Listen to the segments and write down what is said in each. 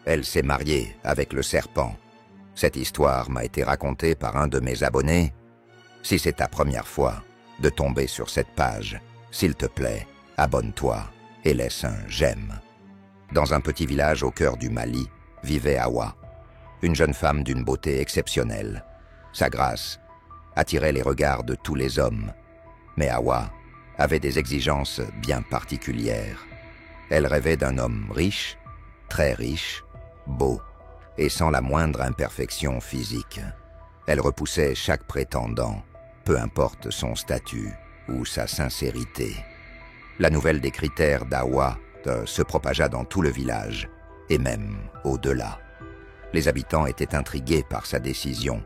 Elle s'est mariée avec le serpent. Cette histoire m'a été racontée par un de mes abonnés. Si c'est ta première fois de tomber sur cette page, s'il te plaît, abonne-toi et laisse un j'aime. Dans un petit village au cœur du Mali, vivait Hawa, une jeune femme d'une beauté exceptionnelle. Sa grâce attirait les regards de tous les hommes. Mais Hawa avait des exigences bien particulières. Elle rêvait d'un homme riche, très riche, beau et sans la moindre imperfection physique. Elle repoussait chaque prétendant, peu importe son statut ou sa sincérité. La nouvelle des critères d'Hawa se propagea dans tout le village, et même au-delà. Les habitants étaient intrigués par sa décision,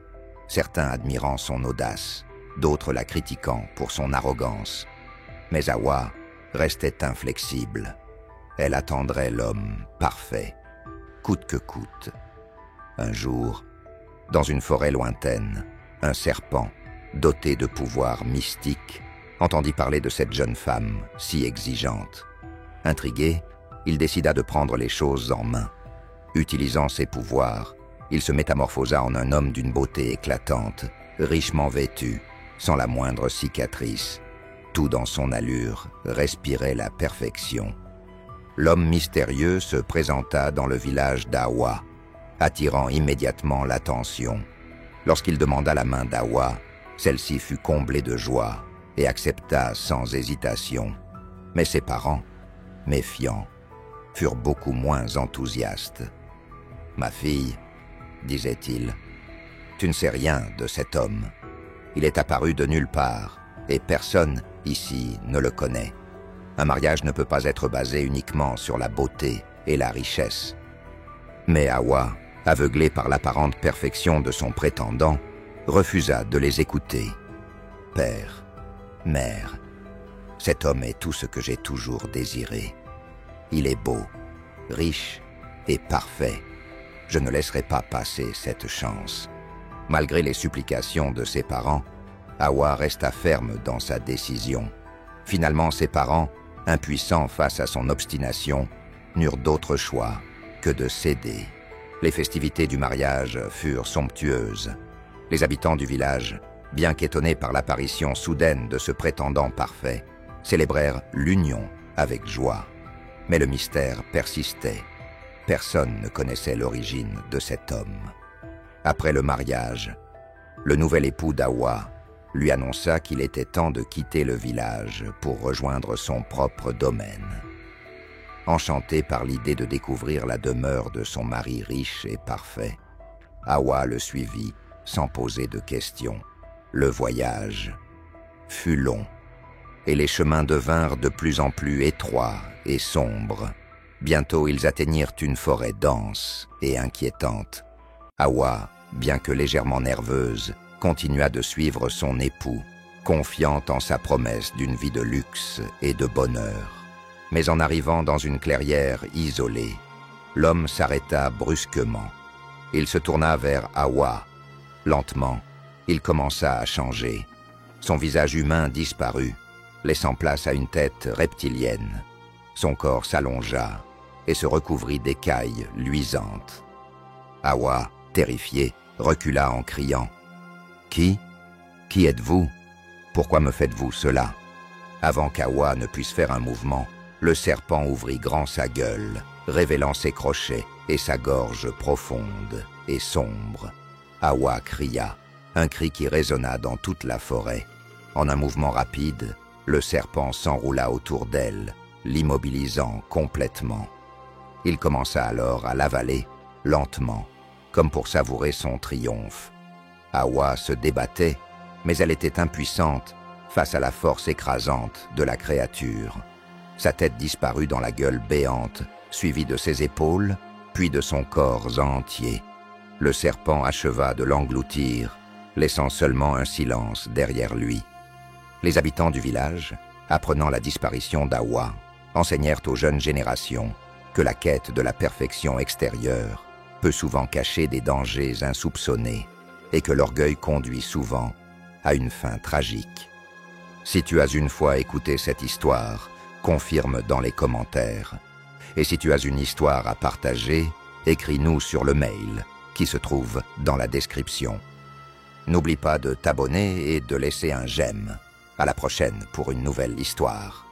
certains admirant son audace, d'autres la critiquant pour son arrogance. Mais Hawa restait inflexible. Elle attendrait l'homme parfait, coûte que coûte. Un jour, dans une forêt lointaine, un serpent, doté de pouvoirs mystiques, entendit parler de cette jeune femme si exigeante. Intrigué, il décida de prendre les choses en main. Utilisant ses pouvoirs, il se métamorphosa en un homme d'une beauté éclatante, richement vêtu, sans la moindre cicatrice. Tout dans son allure respirait la perfection. L'homme mystérieux se présenta dans le village d'Hawa, attirant immédiatement l'attention. Lorsqu'il demanda la main d'Hawa, celle-ci fut comblée de joie et accepta sans hésitation. Mais ses parents, méfiants, furent beaucoup moins enthousiastes. « Ma fille, disait-il, tu ne sais rien de cet homme. Il est apparu de nulle part et personne ici ne le connaît. Un mariage ne peut pas être basé uniquement sur la beauté et la richesse. » Mais Hawa, aveuglée par l'apparente perfection de son prétendant, refusa de les écouter. « Père, mère, cet homme est tout ce que j'ai toujours désiré. Il est beau, riche et parfait. Je ne laisserai pas passer cette chance. » Malgré les supplications de ses parents, Hawa resta ferme dans sa décision. Finalement, ses parents, impuissants face à son obstination, n'eurent d'autre choix que de céder. Les festivités du mariage furent somptueuses. Les habitants du village, bien qu'étonnés par l'apparition soudaine de ce prétendant parfait, célébrèrent l'union avec joie. Mais le mystère persistait. Personne ne connaissait l'origine de cet homme. Après le mariage, le nouvel époux d'Hawa lui annonça qu'il était temps de quitter le village pour rejoindre son propre domaine. Enchantée par l'idée de découvrir la demeure de son mari riche et parfait, Hawa le suivit sans poser de questions. Le voyage fut long, et les chemins devinrent de plus en plus étroits et sombres. Bientôt, ils atteignirent une forêt dense et inquiétante. Hawa, bien que légèrement nerveuse, continua de suivre son époux, confiante en sa promesse d'une vie de luxe et de bonheur. Mais en arrivant dans une clairière isolée, l'homme s'arrêta brusquement. Il se tourna vers Hawa. Lentement, il commença à changer. Son visage humain disparut, laissant place à une tête reptilienne. Son corps s'allongea et se recouvrit d'écailles luisantes. Hawa, terrifié, recula en criant « Qui êtes-vous? Pourquoi me faites-vous cela ?» Avant qu'Hawa ne puisse faire un mouvement, le serpent ouvrit grand sa gueule, révélant ses crochets et sa gorge profonde et sombre. Hawa cria, un cri qui résonna dans toute la forêt. En un mouvement rapide, le serpent s'enroula autour d'elle, l'immobilisant complètement. Il commença alors à l'avaler, lentement, comme pour savourer son triomphe. Hawa se débattait, mais elle était impuissante face à la force écrasante de la créature. Sa tête disparut dans la gueule béante, suivie de ses épaules, puis de son corps entier. Le serpent acheva de l'engloutir, laissant seulement un silence derrière lui. Les habitants du village, apprenant la disparition d'Hawa, enseignèrent aux jeunes générations que la quête de la perfection extérieure peut souvent cacher des dangers insoupçonnés et que l'orgueil conduit souvent à une fin tragique. Si tu as une fois écouté cette histoire, confirme dans les commentaires. Et si tu as une histoire à partager, écris-nous sur le mail qui se trouve dans la description. N'oublie pas de t'abonner et de laisser un j'aime. À la prochaine pour une nouvelle histoire.